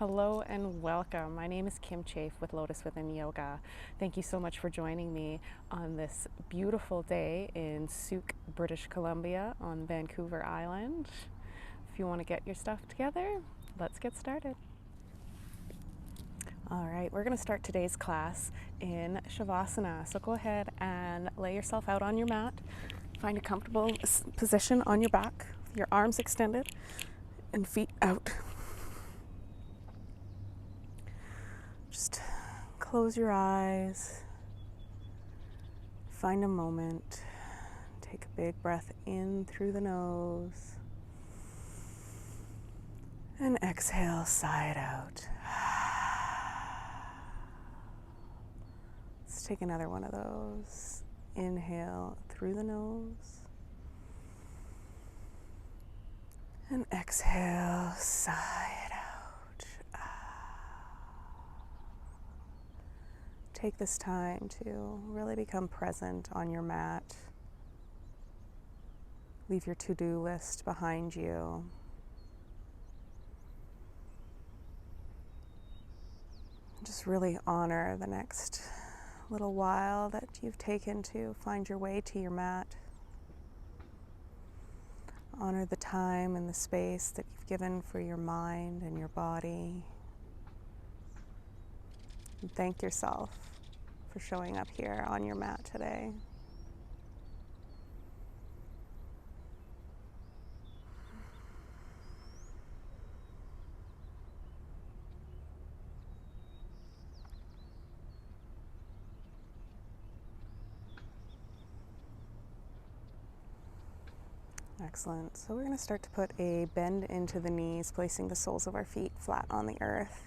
Hello and welcome. My name is Kim Chafe with Lotus Within Yoga. Thank you so much for joining me on this beautiful day in Souk, British Columbia on Vancouver Island. If you want to get your stuff together, let's get started. All right, we're going to start today's class in Shavasana. So go ahead and lay yourself out on your mat. Find a comfortable position on your back, your arms extended and feet out. Just close your eyes, find a moment, take a big breath in through the nose, and exhale, sigh it out. Let's take another one of those. Inhale through the nose, and exhale, sigh it out. Take this time to really become present on your mat. Leave your to-do list behind you. Just really honor the next little while that you've taken to find your way to your mat. Honor the time and the space that you've given for your mind and your body. And thank yourself for showing up here on your mat today. Excellent. So we're going to start to put a bend into the knees, placing the soles of our feet flat on the earth.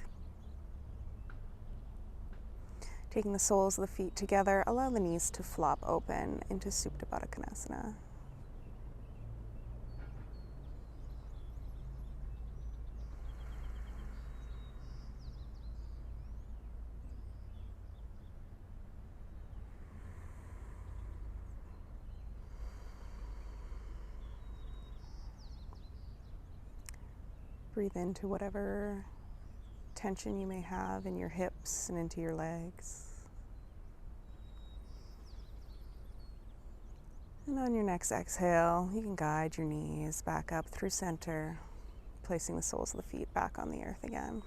Taking the soles of the feet together, allow the knees to flop open into Supta Baddha Konasana. Breathe into whatever tension you may have in your hips and into your legs. And on your next exhale, you can guide your knees back up through center, placing the soles of the feet back on the earth again.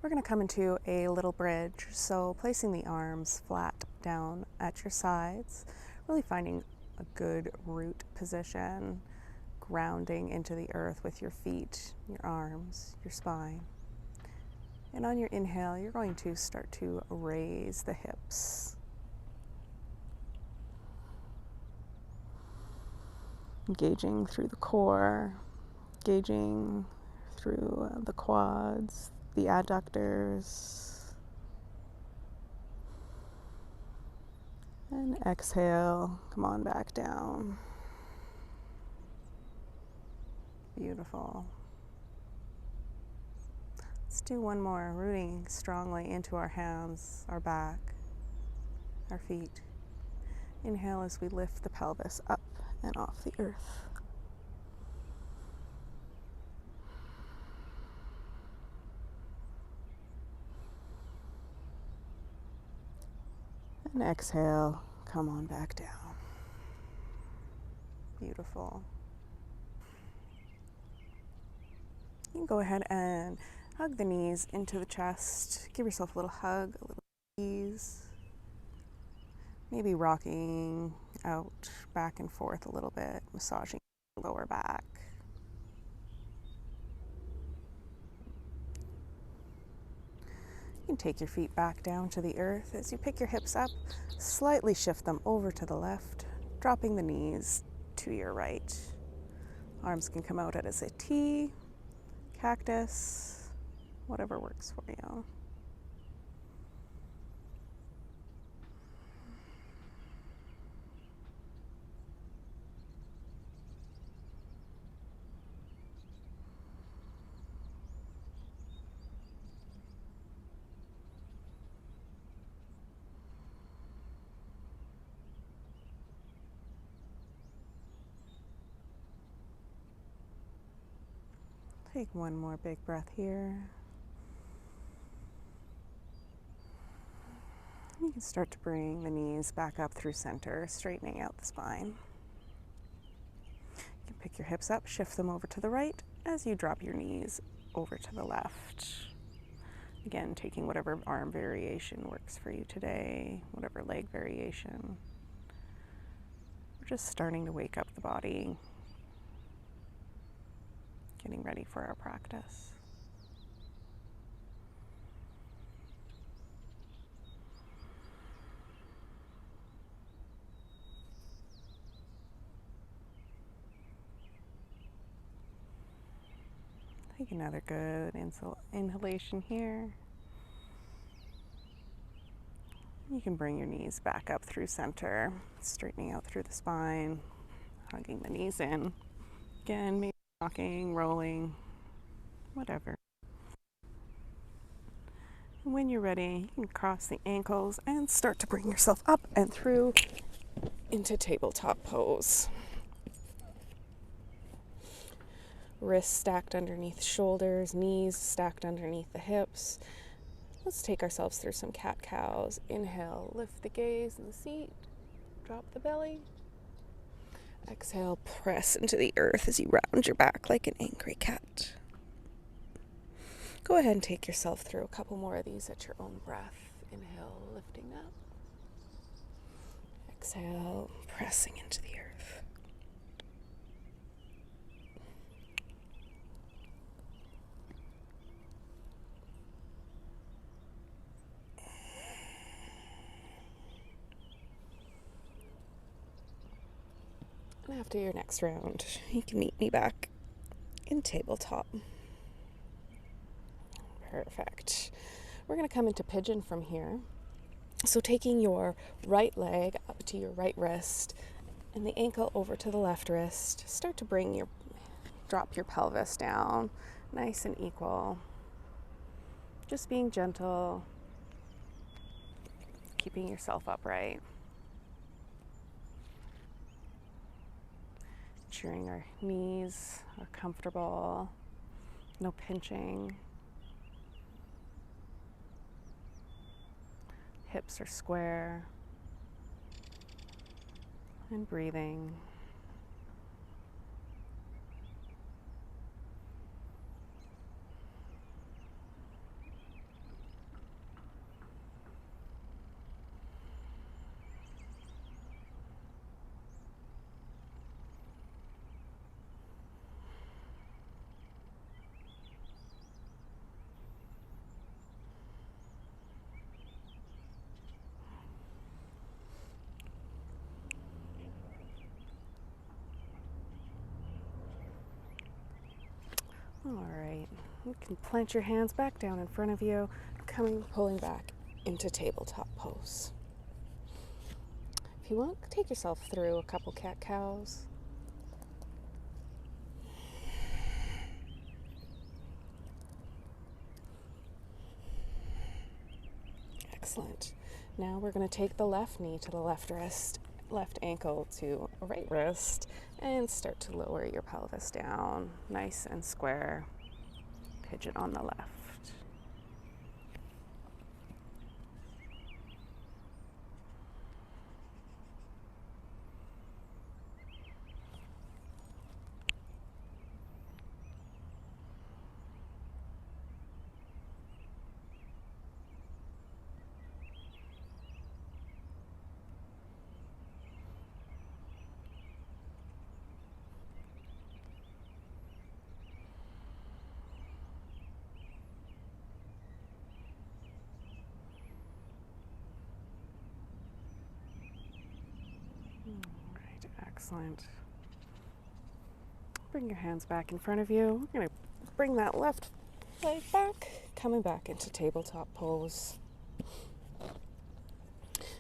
We're going to come into a little bridge, so placing the arms flat down at your sides, really finding a good root position, grounding into the earth with your feet, your arms, your spine. And on your inhale, you're going to start to raise the hips. Engaging through the core, engaging through the quads, the adductors. And exhale, come on back down. Beautiful. Let's do one more, rooting strongly into our hands, our back, our feet. Inhale as we lift the pelvis up and off the earth. And exhale, come on back down. Beautiful. You can go ahead and hug the knees into the chest. Give yourself a little hug, a little ease. Maybe rocking out back and forth a little bit, massaging the lower back. You can take your feet back down to the earth. As you pick your hips up, slightly shift them over to the left, dropping the knees to your right. Arms can come out as a T, cactus, whatever works for you. Take one more big breath here. You can start to bring the knees back up through center, straightening out the spine. You can pick your hips up, shift them over to the right as you drop your knees over to the left. Again, taking whatever arm variation works for you today, whatever leg variation. We're just starting to wake up the body, getting ready for our practice. Take another good inhalation here. You can bring your knees back up through center, straightening out through the spine, hugging the knees in. Again, maybe rocking, rolling, whatever. And when you're ready, you can cross the ankles and start to bring yourself up and through into tabletop pose. Wrists stacked underneath shoulders, knees stacked underneath the hips. Let's take ourselves through some cat-cows. Inhale, lift the gaze in the seat, drop the belly. Exhale, press into the earth as you round your back like an angry cat. Go ahead and take yourself through a couple more of these at your own breath. Inhale, lifting up. Exhale, pressing into the earth. And after your next round, you can meet me back in tabletop. Perfect. We're going to come into pigeon from here. So taking your right leg up to your right wrist and the ankle over to the left wrist, start to drop your pelvis down, nice and equal. Just being gentle, keeping yourself upright. Ensuring our knees are comfortable, no pinching. Hips are square. And breathing. All right, you can plant your hands back down in front of you, pulling back into tabletop pose. If you want, take yourself through a couple cat-cows. Excellent. Now we're going to take the left knee to the left wrist, left ankle to a right wrist, and start to lower your pelvis down, nice and square. Pigeon on the left. Excellent. Bring your hands back in front of you. We're going to bring that left leg back, coming back into tabletop pose.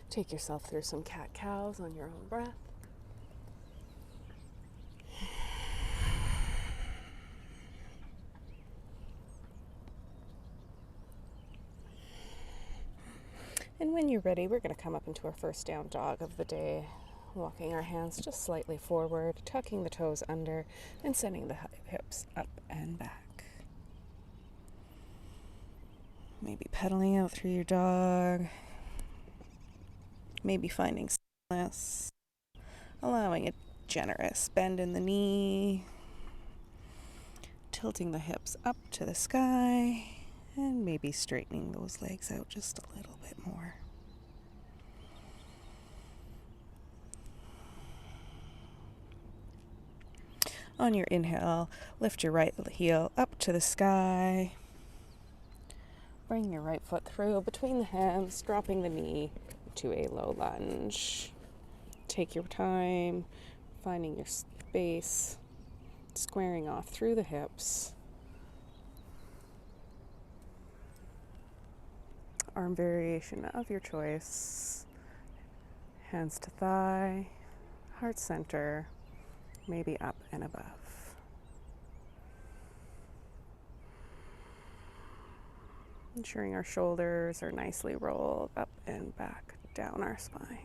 Take yourself through some cat-cows on your own breath. And when you're ready, we're going to come up into our first down dog of the day. Walking our hands just slightly forward, tucking the toes under, and sending the hips up and back. Maybe pedaling out through your dog. Maybe finding stillness. Allowing a generous bend in the knee. Tilting the hips up to the sky. And maybe straightening those legs out just a little bit more. On your inhale, lift your right heel up to the sky. Bring your right foot through between the hands, dropping the knee to a low lunge. Take your time, finding your space, squaring off through the hips. Arm variation of your choice. Hands to thigh, heart center, maybe up and above. Ensuring our shoulders are nicely rolled up and back down our spine.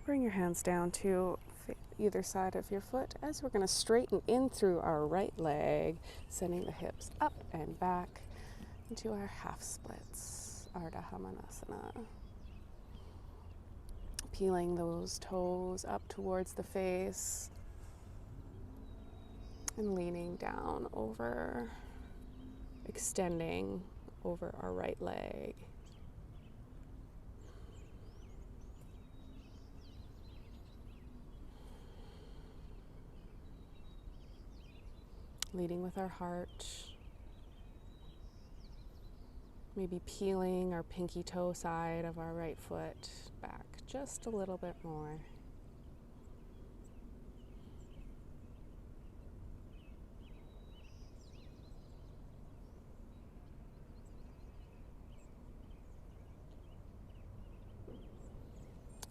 Bring your hands down to either side of your foot as we're going to straighten in through our right leg, sending the hips up and back into our half splits, Ardha Hamanasana. Peeling those toes up towards the face and leaning down over, extending over our right leg. Leading with our heart, maybe peeling our pinky toe side of our right foot back just a little bit more.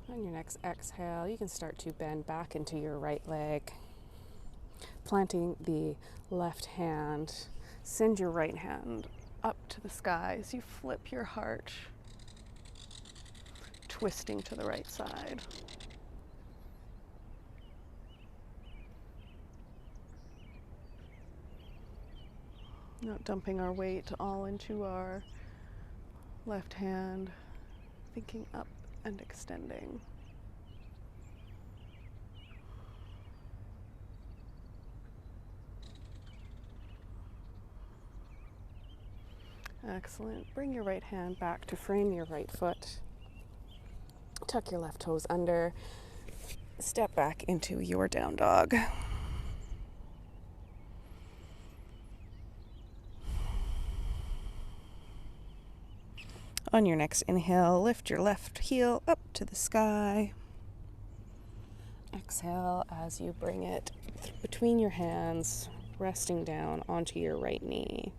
On your next exhale, you can start to bend back into your right leg. Planting the left hand, send your right hand up to the sky as you flip your heart, twisting to the right side. Not dumping our weight all into our left hand, thinking up and extending. Excellent. Bring your right hand back to frame your right foot. Tuck your left toes under. Step back into your down dog. On your next inhale, lift your left heel up to the sky. Exhale as you bring it between your hands, resting down onto your right knee.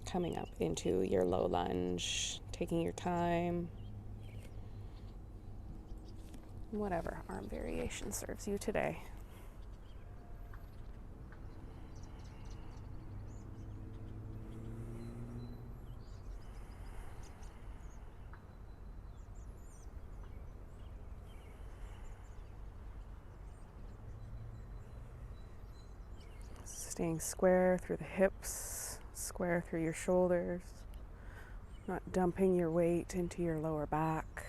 Coming up into your low lunge, taking your time. Whatever arm variation serves you today. Staying square through the hips, square through your shoulders, not dumping your weight into your lower back.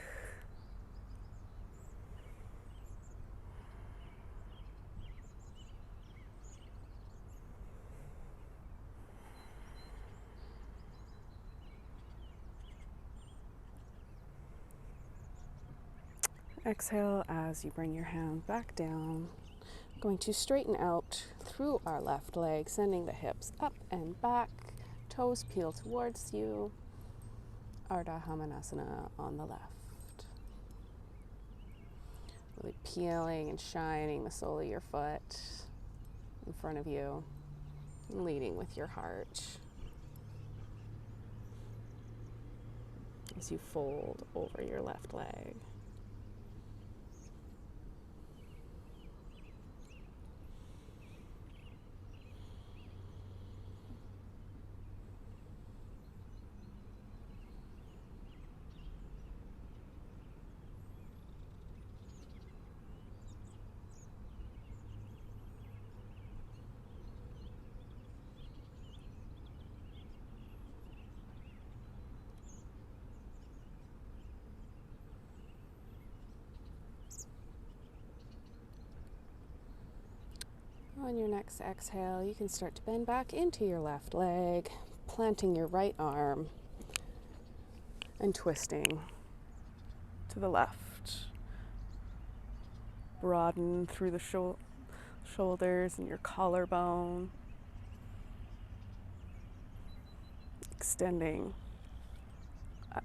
Exhale as you bring your hand back down. Going to straighten out through our left leg, sending the hips up and back, toes peel towards you. Ardha Hamanasana on the left. Really peeling and shining the sole of your foot in front of you, and leading with your heart as you fold over your left leg. On your next exhale, you can start to bend back into your left leg, planting your right arm and twisting to the left. Broaden through the shoulders and your collarbone, extending up,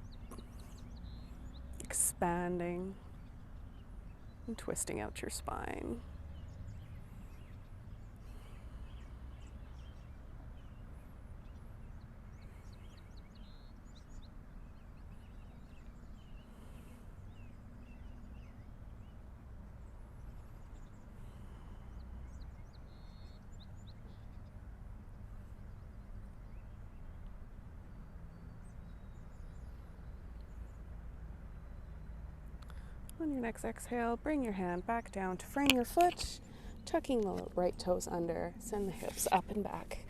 expanding, and twisting out your spine. On your next exhale, bring your hand back down to frame your foot, tucking the right toes under. Send the hips up and back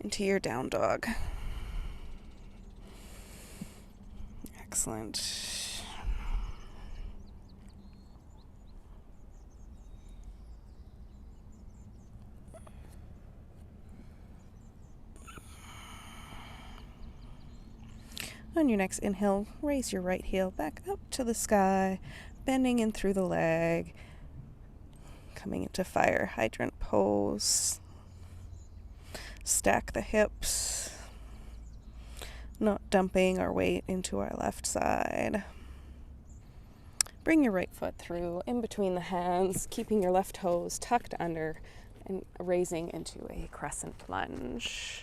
into your down dog. Excellent. On your next inhale, raise your right heel back up to the sky, bending in through the leg, coming into fire hydrant pose. Stack the hips, not dumping our weight into our left side. Bring your right foot through in between the hands, keeping your left toes tucked under and raising into a crescent lunge.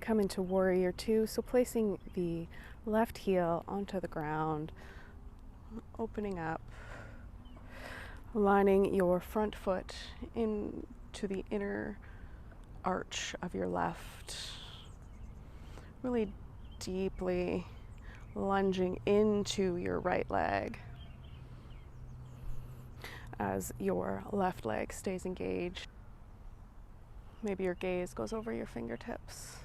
Come into warrior two, so placing the left heel onto the ground, opening up, aligning your front foot into the inner arch of your left, really deeply lunging into your right leg as your left leg stays engaged. Maybe your gaze goes over your fingertips.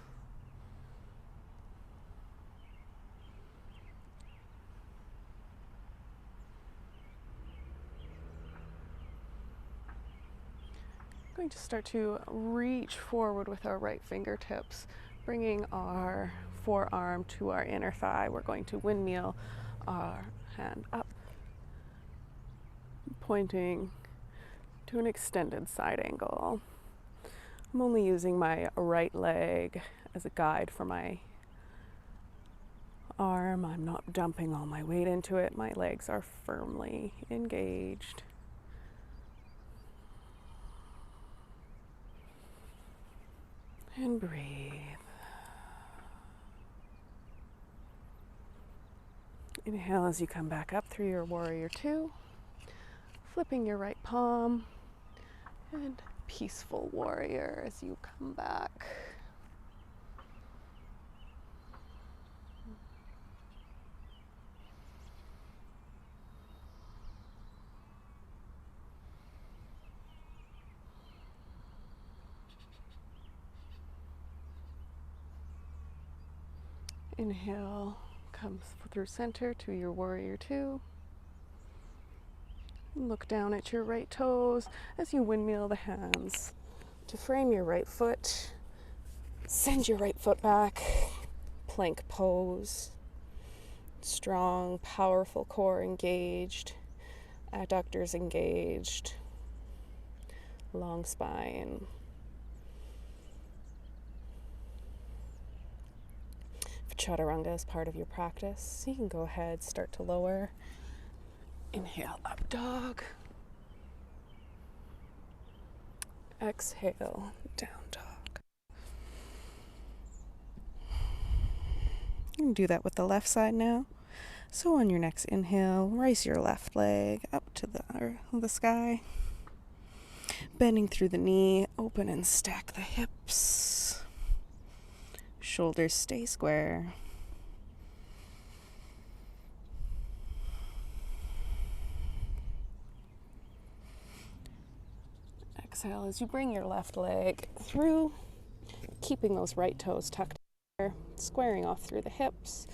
Going to start to reach forward with our right fingertips, bringing our forearm to our inner thigh. We're going to windmill our hand up, pointing to an extended side angle. I'm only using my right leg as a guide for my arm. I'm not dumping all my weight into it. My legs are firmly engaged. And breathe. Inhale as you come back up through your warrior two, flipping your right palm, and peaceful warrior as you come back. Inhale comes through center to your warrior two. Look down at your right toes as you windmill the hands to frame your right foot. Send your right foot back, plank pose. Strong, powerful core engaged, adductors engaged, long spine. Chaturanga is part of your practice, you can go ahead, start to lower. Inhale, up dog. Exhale, down dog. You can do that with the left side now. So on your next inhale, raise your left leg up to the sky. Bending through the knee, open and stack the hips. Shoulders stay square. Exhale as you bring your left leg through, keeping those right toes tucked in, squaring off through the hips,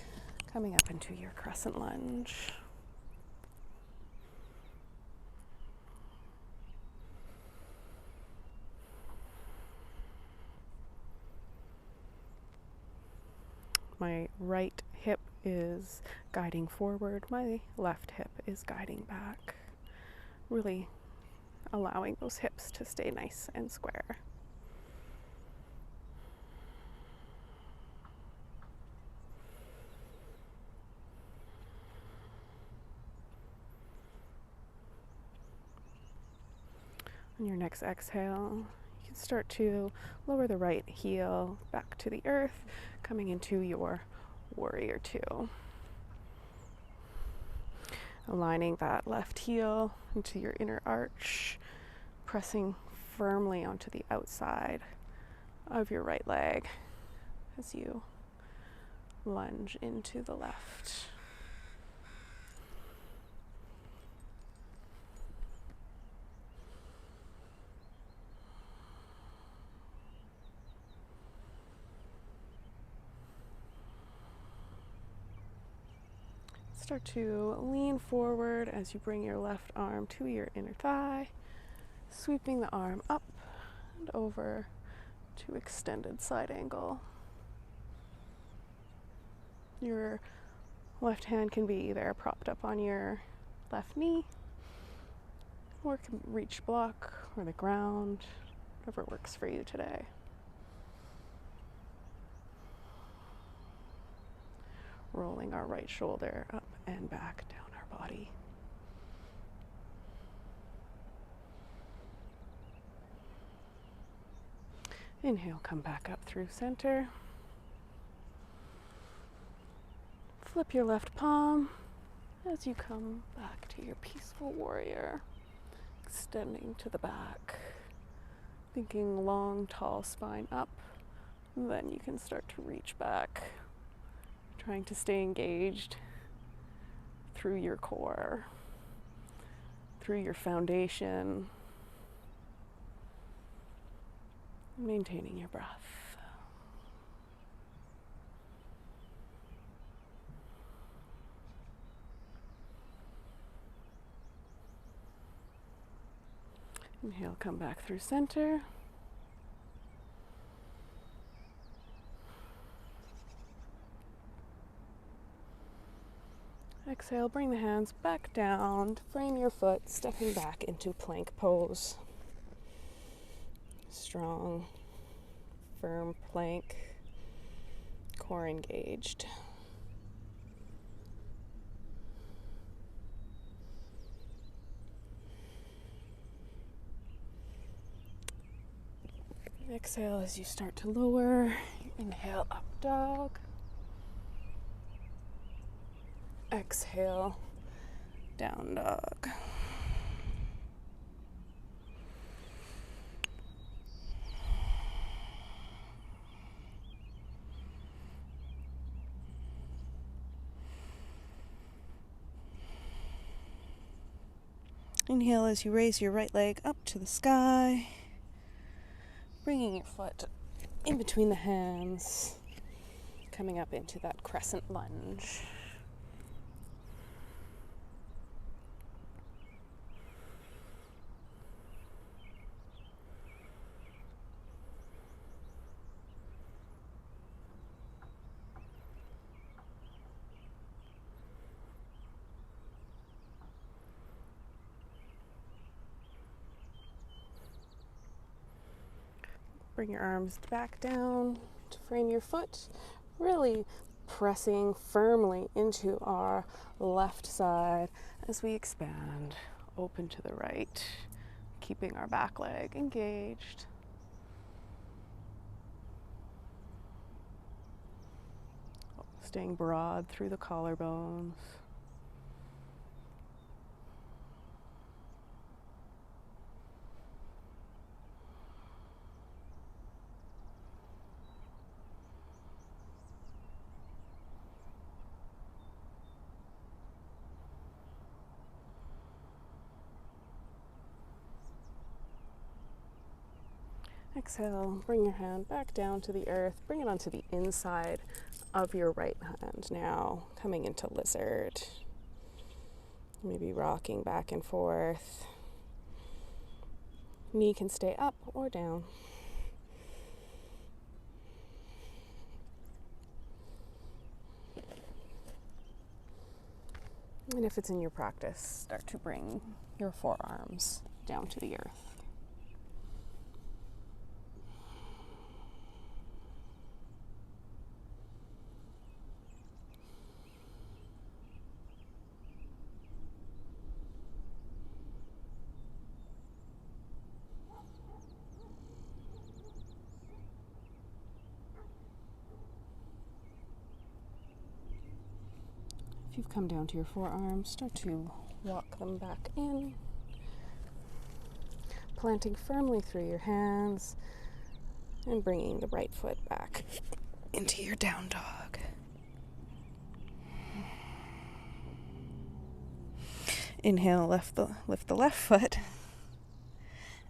coming up into your crescent lunge. My right hip is guiding forward, my left hip is guiding back, really allowing those hips to stay nice and square. On your next exhale, you can start to lower the right heel back to the earth, coming into your warrior two. Aligning that left heel into your inner arch, pressing firmly onto the outside of your right leg as you lunge into the left. Start to lean forward as you bring your left arm to your inner thigh, sweeping the arm up and over to extended side angle. Your left hand can be either propped up on your left knee or can reach block or the ground, whatever works for you today. Rolling our right shoulder up and back down our body. Inhale, come back up through center. Flip your left palm as you come back to your peaceful warrior, extending to the back, thinking long, tall spine up. Then you can start to reach back, trying to stay engaged through your core, through your foundation, maintaining your breath. Inhale, come back through center. Exhale, bring the hands back down, frame your foot, stepping back into plank pose. Strong, firm plank, core engaged. Exhale as you start to lower. Inhale, up dog. Exhale, down dog. Inhale as you raise your right leg up to the sky, bringing your foot in between the hands, coming up into that crescent lunge. Bring your arms back down to frame your foot, really pressing firmly into our left side as we expand, open to the right, keeping our back leg engaged. Staying broad through the collarbones. Exhale, bring your hand back down to the earth. Bring it onto the inside of your right hand now, coming into lizard. Maybe rocking back and forth. Knee can stay up or down. And if it's in your practice, start to bring your forearms down to the earth. If you've come down to your forearms, start to walk them back in, planting firmly through your hands and bringing the right foot back into your down dog. Inhale, lift the left foot.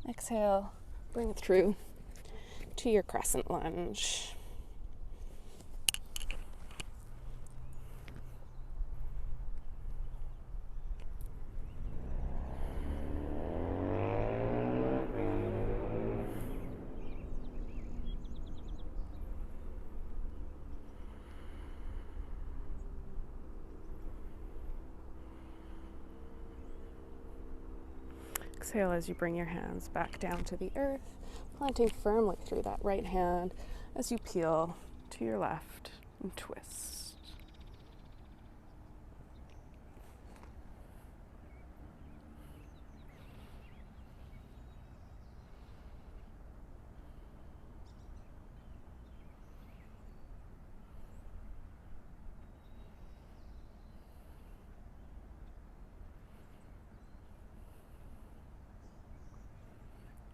Exhale, bring it through to your crescent lunge. Exhale as you bring your hands back down to the earth, planting firmly through that right hand as you peel to your left and twist.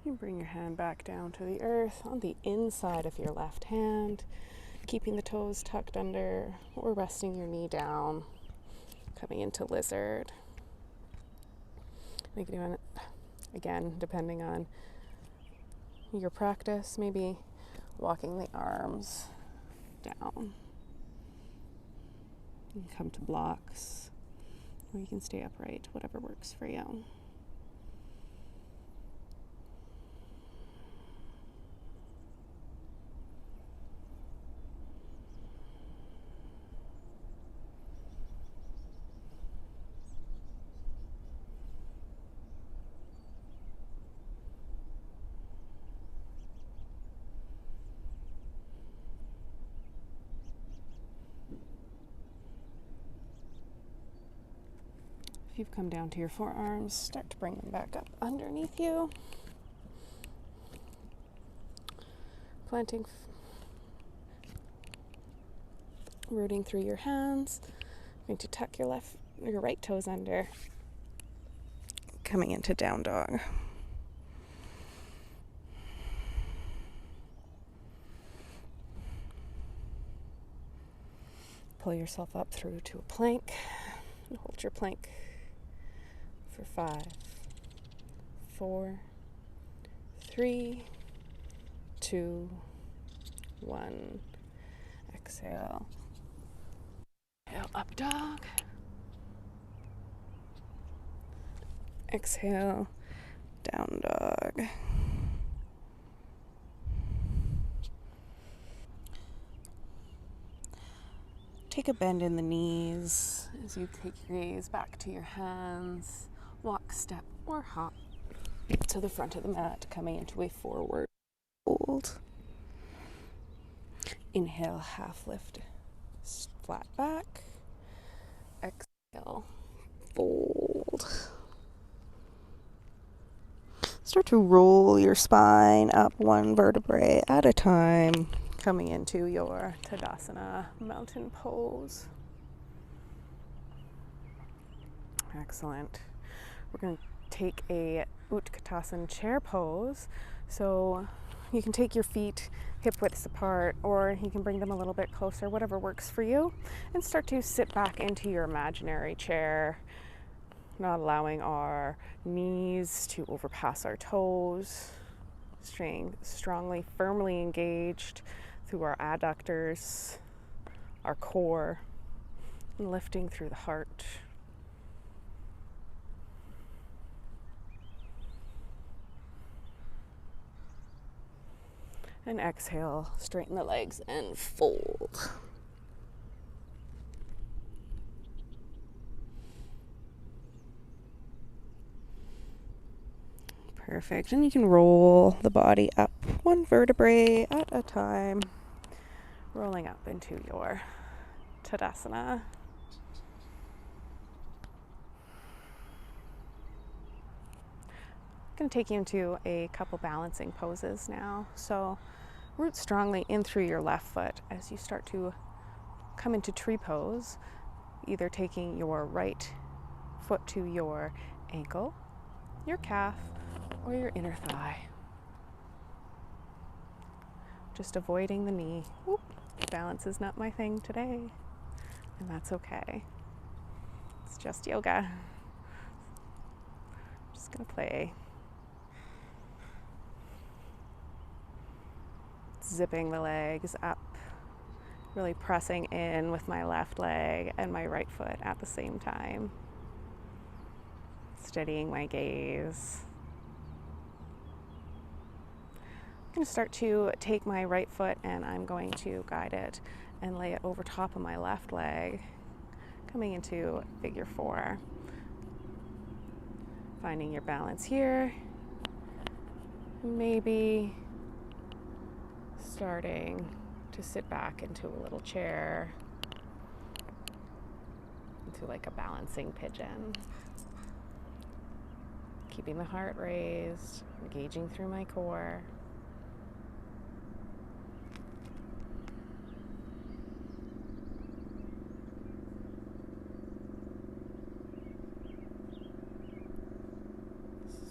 You bring your hand back down to the earth on the inside of your left hand, keeping the toes tucked under or resting your knee down, coming into lizard. We can do it again, depending on your practice, maybe walking the arms down. You can come to blocks, or you can stay upright, whatever works for you. If you've come down to your forearms, start to bring them back up underneath you. Planting, rooting through your hands. Going to tuck your right toes under. Coming into down dog. Pull yourself up through to a plank and hold your plank for 5, 4, 3, 2, 1. Exhale. Inhale, up dog. Exhale, down dog. Take a bend in the knees as you take your gaze back to your hands. Walk, step, or hop to the front of the mat, coming into a forward fold. Inhale, half lift, flat back. Exhale, fold. Start to roll your spine up one vertebrae at a time, coming into your Tadasana mountain pose. Excellent. We're going to take a Utkatasana chair pose. So you can take your feet hip widths apart, or you can bring them a little bit closer, whatever works for you, and start to sit back into your imaginary chair, not allowing our knees to overpass our toes. Staying strongly, firmly engaged through our adductors, our core, and lifting through the heart. And exhale, straighten the legs and fold. Perfect. And you can roll the body up one vertebrae at a time, rolling up into your Tadasana. I'm going to take you into a couple balancing poses now. So root strongly in through your left foot as you start to come into tree pose, either taking your right foot to your ankle, your calf, or your inner thigh. Just avoiding the knee. Whoop. Balance is not my thing today, and that's okay. It's just yoga. Just gonna play. Zipping the legs up, really pressing in with my left leg and my right foot at the same time. Steadying my gaze. I'm going to start to take my right foot and I'm going to guide it and lay it over top of my left leg, coming into figure 4. Finding your balance here. Maybe starting to sit back into a little chair, into like a balancing pigeon. Keeping the heart raised, engaging through my core.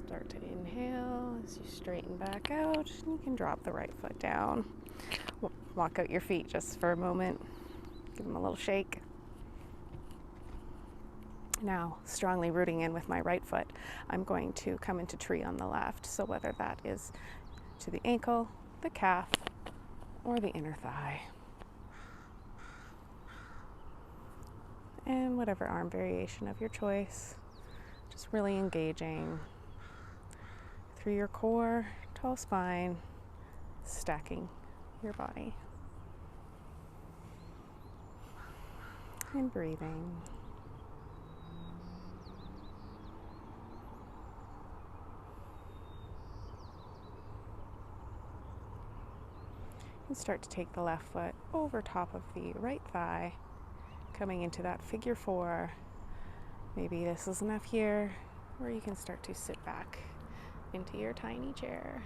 Start to inhale as you straighten back out. You can drop the right foot down. Walk out your feet just for a moment. Give them a little shake. Now, strongly rooting in with my right foot, I'm going to come into tree on the left. So whether that is to the ankle, the calf, or the inner thigh. And whatever arm variation of your choice. Just really engaging through your core, tall spine, stacking your body. And breathing. And start to take the left foot over top of the right thigh, coming into that figure 4. Maybe this is enough here, or you can start to sit back into your tiny chair.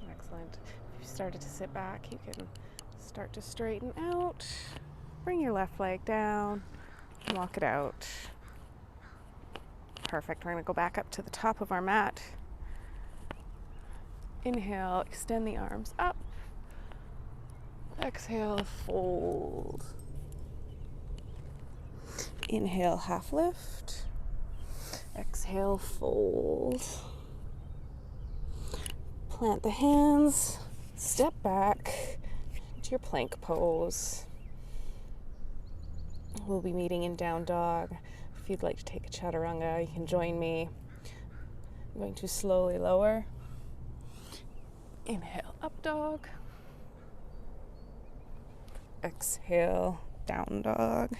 Excellent. If you started to sit back, you can start to straighten out. Bring your left leg down, walk it out. Perfect. We're going to go back up to the top of our mat. Inhale, extend the arms up. Exhale, fold. Inhale, half lift. Exhale, fold. Plant the hands, step back to your plank pose. We'll be meeting in down dog. If you'd like to take a chaturanga, you can join me. I'm going to slowly lower. Inhale, up dog. Exhale, down dog.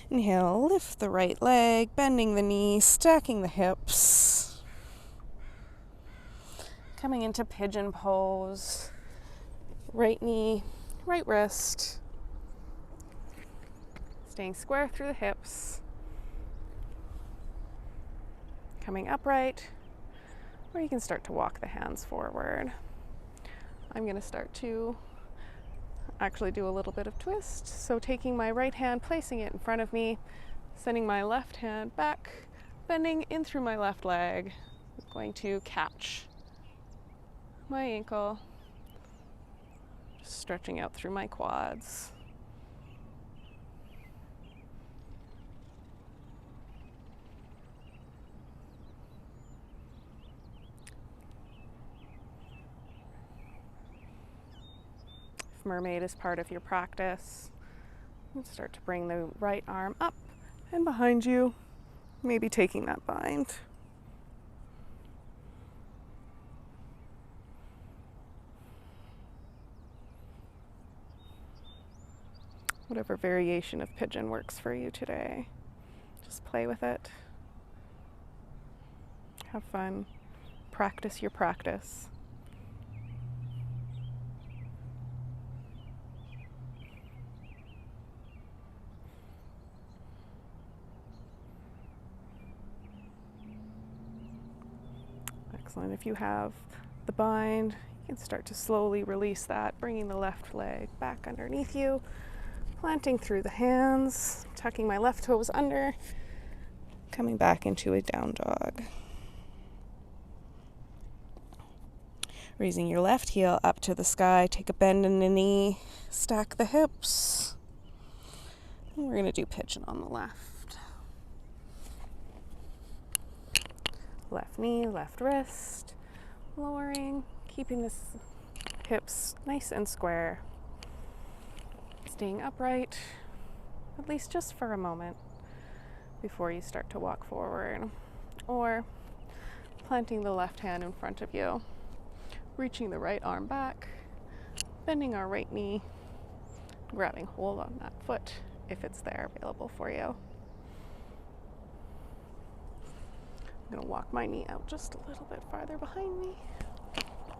Inhale, lift the right leg, bending the knee, stacking the hips. Coming into pigeon pose. Right knee, right wrist. Staying square through the hips. Coming upright. or you can start to walk the hands forward. I'm going to start to actually do a little bit of twist. So taking my right hand, placing it in front of me, sending my left hand back, bending in through my left leg. I'm going to catch my ankle, just stretching out through my quads. If mermaid is part of your practice, you can start to bring the right arm up and behind you, maybe taking that bind. Whatever variation of pigeon works for you today, just play with it. Have fun. Practice your practice. Excellent. If you have the bind, you can start to slowly release that, bringing the left leg back underneath you, planting through the hands, tucking my left toes under, coming back into a down dog. Raising your left heel up to the sky, take a bend in the knee, stack the hips. And we're going to do pigeon on the left. Left knee, left wrist, lowering, keeping the hips nice and square. Staying upright, at least just for a moment before you start to walk forward. Or planting the left hand in front of you, reaching the right arm back, bending our right knee, grabbing hold on that foot if it's there available for you. I'm going to walk my knee out just a little bit farther behind me.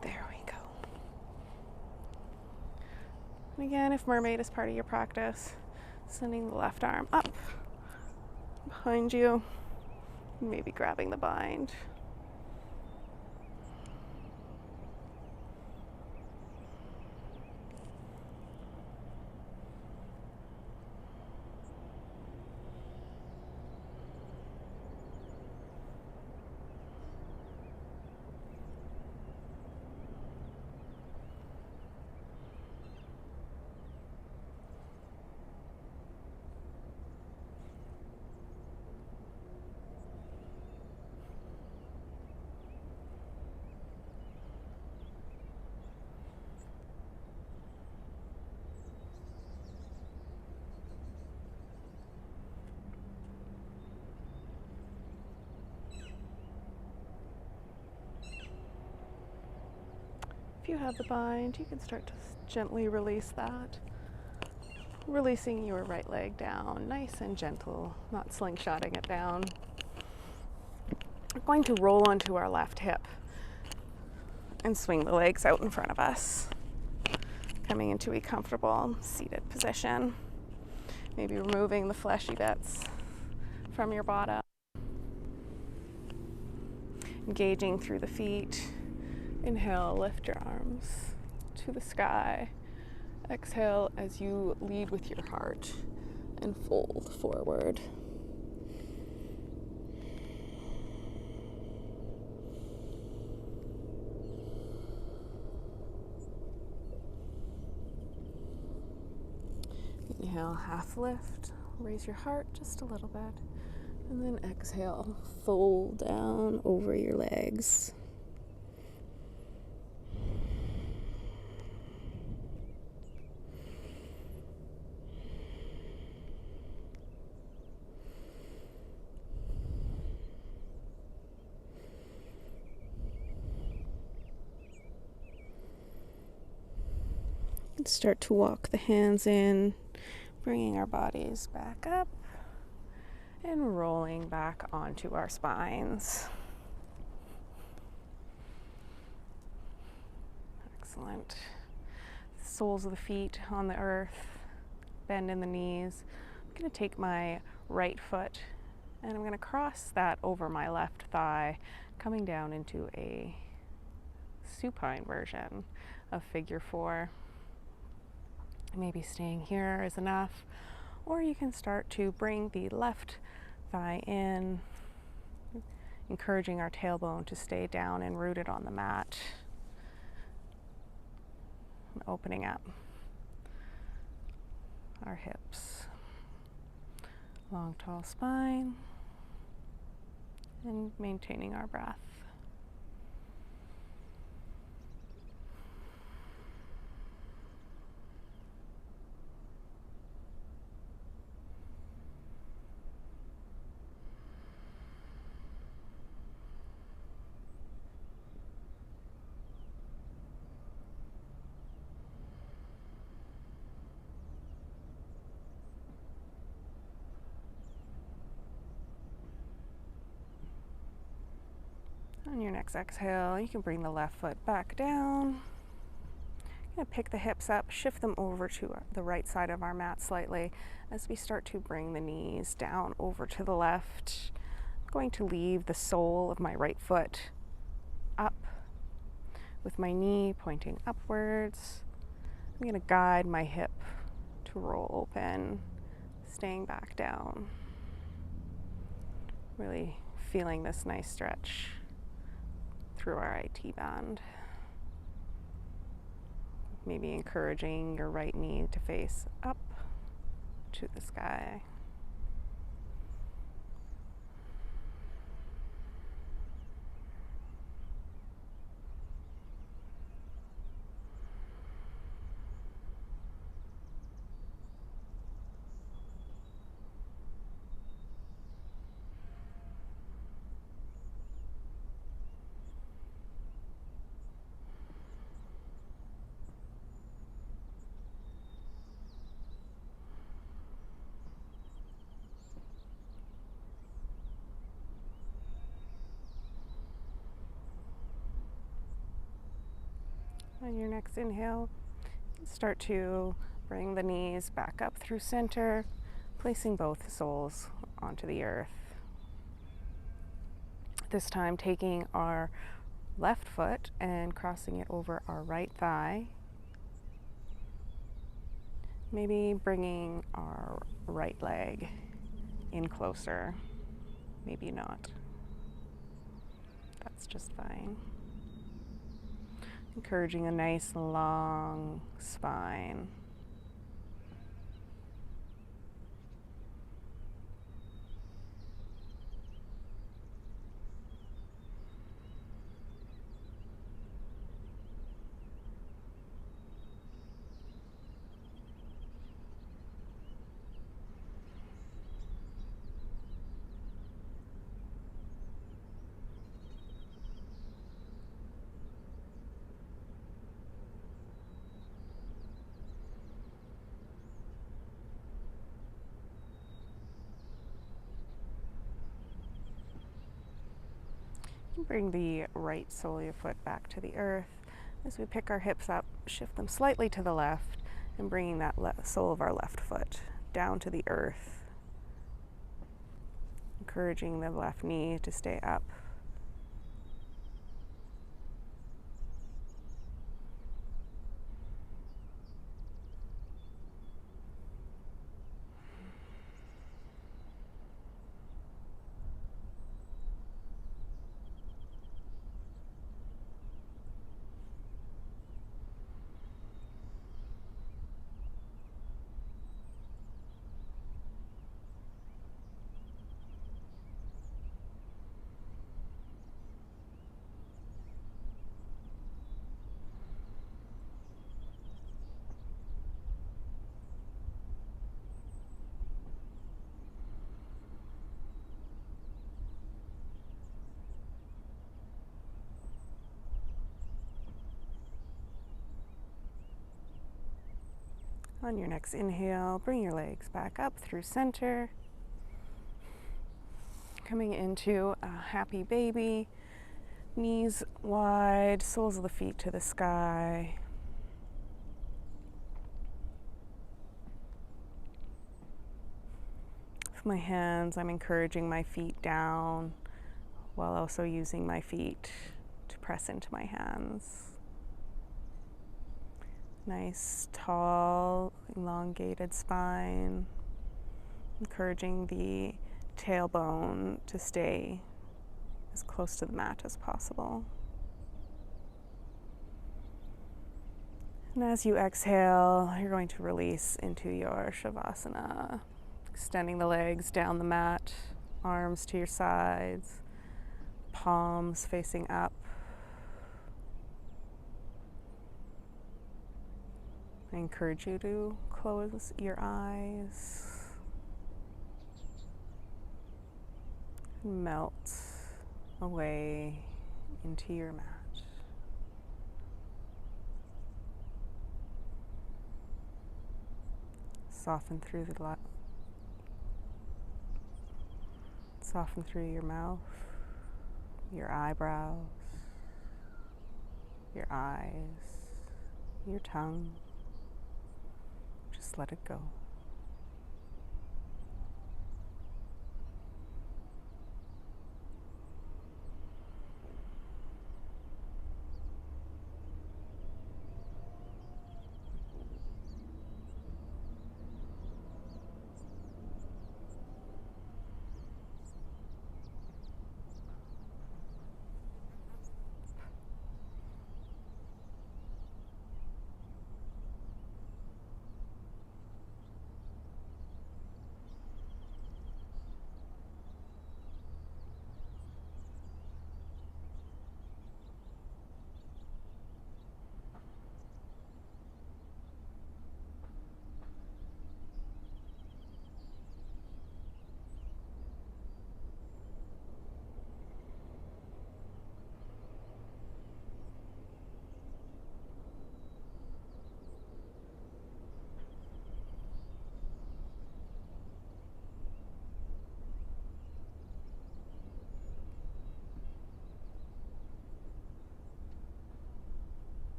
There we go. And again, if mermaid is part of your practice, sending the left arm up behind you, maybe grabbing the bind. If you have the bind, you can start to gently release that. Releasing your right leg down, nice and gentle, not slingshotting it down. We're going to roll onto our left hip and swing the legs out in front of us, coming into a comfortable seated position. Maybe removing the fleshy bits from your bottom. Engaging through the feet. Inhale, lift your arms to the sky. Exhale as you lead with your heart and fold forward. Inhale, half lift. Raise your heart just a little bit. And then exhale, fold down over your legs. Start to walk the hands in, bringing our bodies back up and rolling back onto our spines. Excellent. Soles of the feet on the earth, bend in the knees. I'm going to take my right foot and I'm going to cross that over my left thigh, coming down into a supine version of figure 4. Maybe staying here is enough, or you can start to bring the left thigh in, encouraging our tailbone to stay down and rooted on the mat, opening up our hips. Long, tall spine, and maintaining our breath. On your next exhale, you can bring the left foot back down. You're going to pick the hips up, shift them over to the right side of our mat slightly as we start to bring the knees down over to the left. I'm going to leave the sole of my right foot up with my knee pointing upwards. I'm going to guide my hip to roll open, staying back down. Really feeling this nice stretch through our IT band. Maybe encouraging your right knee to face up to the sky. On your next inhale, start to bring the knees back up through center, placing both soles onto the earth. This time taking our left foot and crossing it over our right thigh. Maybe bringing our right leg in closer, maybe not. That's just fine. Encouraging a nice long spine. Bring the right sole of your foot back to the earth. As we pick our hips up, shift them slightly to the left, and bringing that sole of our left foot down to the earth. Encouraging the left knee to stay up. On your next inhale, bring your legs back up through center. Coming into a happy baby, knees wide, soles of the feet to the sky. With my hands, I'm encouraging my feet down, while also using my feet to press into my hands. Nice, tall, elongated spine, encouraging the tailbone to stay as close to the mat as possible. And as you exhale, you're going to release into your Shavasana, extending the legs down the mat, arms to your sides, palms facing up. I encourage you to close your eyes, and melt away into your mat. Soften through soften through your mouth, your eyebrows, your eyes, your tongue. Just let it go.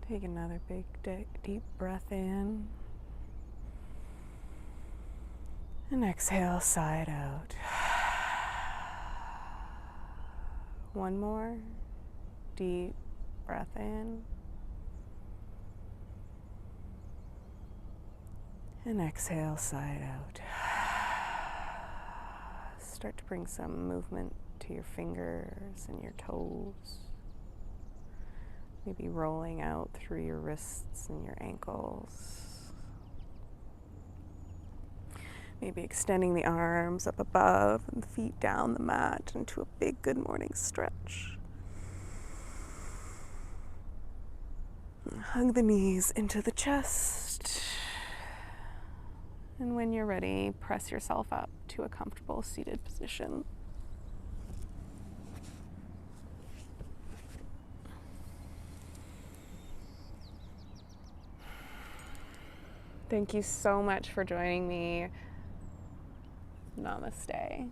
Take another big, deep breath in. And exhale, sigh it out. One more deep breath in. And exhale, sigh it out. Start to bring some movement to your fingers and your toes. Maybe rolling out through your wrists and your ankles. Maybe extending the arms up above and the feet down the mat into a big good morning stretch. Hug the knees into the chest. And when you're ready, press yourself up to a comfortable seated position. Thank you so much for joining me. Namaste.